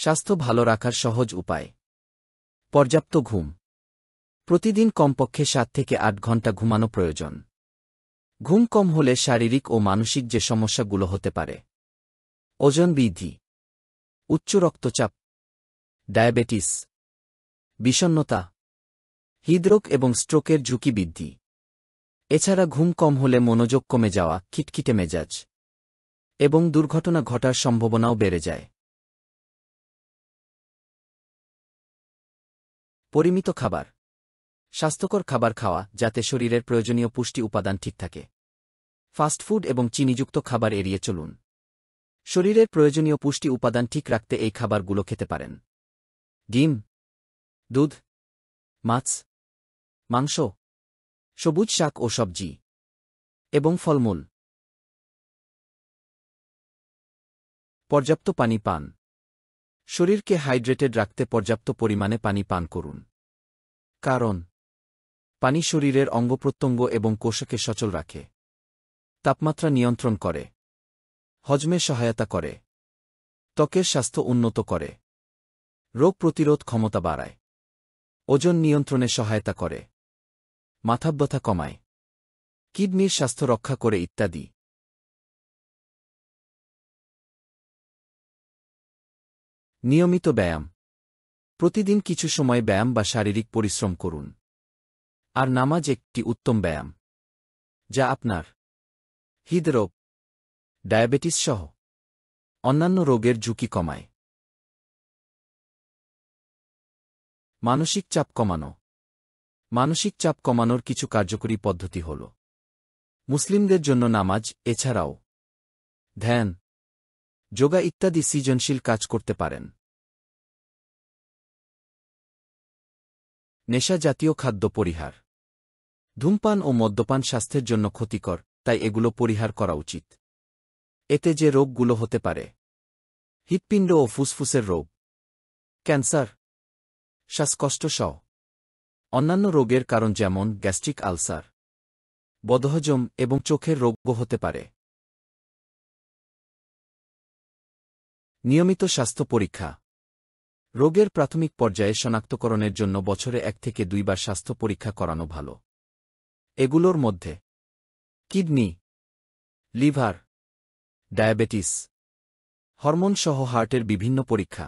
স্বাস্থ্য ভালো রাখার সহজ উপায়। পর্যাপ্ত ঘুম। প্রতিদিন কমপক্ষে 7 থেকে 8 ঘণ্টা ঘুমানো প্রয়োজন। ঘুম কম হলে শারীরিক ও মানসিক যে সমস্যাগুলো হতে পারে: ওজন বৃদ্ধি, উচ্চ রক্তচাপ, ডায়াবেটিস, বিষণ্ণতা, হৃদরোগ এবং স্ট্রোকের ঝুঁকি বৃদ্ধি। এছাড়া ঘুম কম হলে মনোযোগ কমে যাওয়া, খিটখিটে মেজাজ এবং দুর্ঘটনা ঘটার সম্ভাবনাও বেড়ে যায়। পরিমিত খাবার। স্বাস্থ্যকর খাবার খাওয়া যাতে শরীরের প্রয়োজনীয় পুষ্টি উপাদান ঠিক থাকে। ফাস্টফুড এবং চিনিযুক্ত খাবার এড়িয়ে চলুন। শরীরের প্রয়োজনীয় পুষ্টি উপাদান ঠিক রাখতে এই খাবারগুলো খেতে পারেন: ডিম, দুধ, মাছ, মাংস, সবুজ শাক ও সবজি এবং ফলমূল। পর্যাপ্ত পানি পান। শরীরকে হাইড্রেটেড রাখতে পর্যাপ্ত পরিমাণে পানি পান করুন। কারণ পানি শরীরের অঙ্গপ্রত্যঙ্গ এবং কোষকে সচল রাখে, তাপমাত্রা নিয়ন্ত্রণ করে, হজমে সহায়তা করে, ত্বকের স্বাস্থ্য উন্নত করে, রোগ প্রতিরোধ ক্ষমতা বাড়ায়, ওজন নিয়ন্ত্রণে সহায়তা করে, মাথাব্যথা কমায়, কিডনির স্বাস্থ্য রক্ষা করে ইত্যাদি। নিয়মিত ব্যায়াম। প্রতিদিন কিছু সময় ব্যায়াম বা শারীরিক পরিশ্রম করুন। আর নামাজ একটি উত্তম ব্যায়াম, যা আপনার হৃদরোগ, ডায়াবেটিস সহ অন্যান্য রোগের ঝুঁকি কমায়। মানসিক চাপ কমানো। মানসিক চাপ কমানোর কিছু কার্যকরী পদ্ধতি হল: মুসলিমদের জন্য নামাজ, এছাড়াও ধ্যান, যোগা ইত্যাদি সৃজনশীল কাজ করতে পারেন। নেশা জাতীয় খাদ্য পরিহার। ধূমপান ও মদ্যপান স্বাস্থ্যের জন্য ক্ষতিকর, তাই এগুলো পরিহার করা উচিত। এতে যে রোগগুলো হতে পারে: হৃৎপিণ্ড ও ফুসফুসের রোগ, ক্যান্সার, শ্বাসকষ্ট সহ অন্যান্য রোগের কারণ যেমন গ্যাস্ট্রিক আলসার, বদহজম এবং চোখের রোগও হতে পারে। নিয়মিত স্বাস্থ্য পরীক্ষা। রোগের প্রাথমিক পর্যায়ে শনাক্তকরণের জন্য বছরে 1 থেকে 2 বার স্বাস্থ্য পরীক্ষা করানো ভালো। এগুলোর মধ্যে কিডনি, লিভার, ডায়াবেটিস, হরমোন সহ হার্টের বিভিন্ন পরীক্ষা,